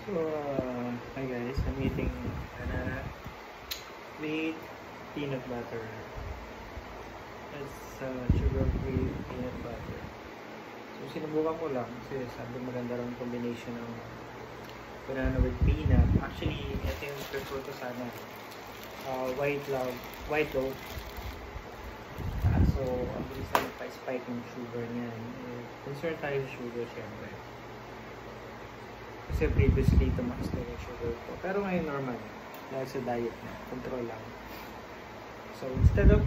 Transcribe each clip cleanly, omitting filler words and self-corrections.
So, hi guys, I'm eating banana with peanut butter. It's sugar-free peanut butter. So, sinubukan ko lang kasi sabi maganda rin combination ng banana with peanut. Actually, ito yung prefer ko sana. White loaf. So, ang bilis na magpa-spike ng sugar niyan. Concern tayo sa sugar, syempre. Kasi previously, tumakas na yung sugar ko. Pero ngayon, normal. Dahil sa diet na. Control lang. So, instead of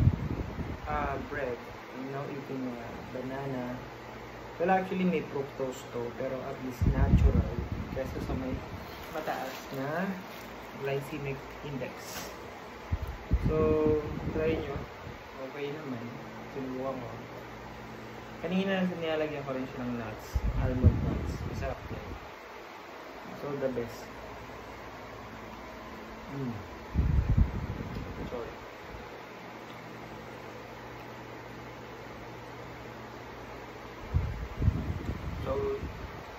bread, I'm now eating banana. Well, actually, may fructose to. Pero at least natural. Kesa sa may mataas na glycemic index. So, try nyo. Okay naman. Sinubukan ko. Kanina, nilalagyan ko rin siya ng nuts. Almond nuts. Masarap yan. So, the best. Sorry. So,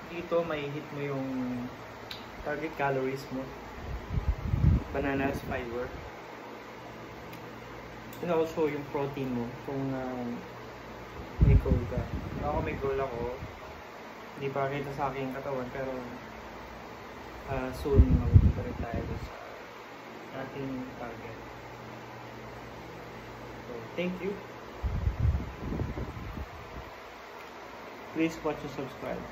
dito may hit mo yung target calories mo. Banana has fiber. And also yung protein mo. Kung may goal ka. Ako may goal ako. Hindi pa kita sa aking katawan pero soon magpunta rin tayo sa ating target. So, thank you. Please watch and subscribe.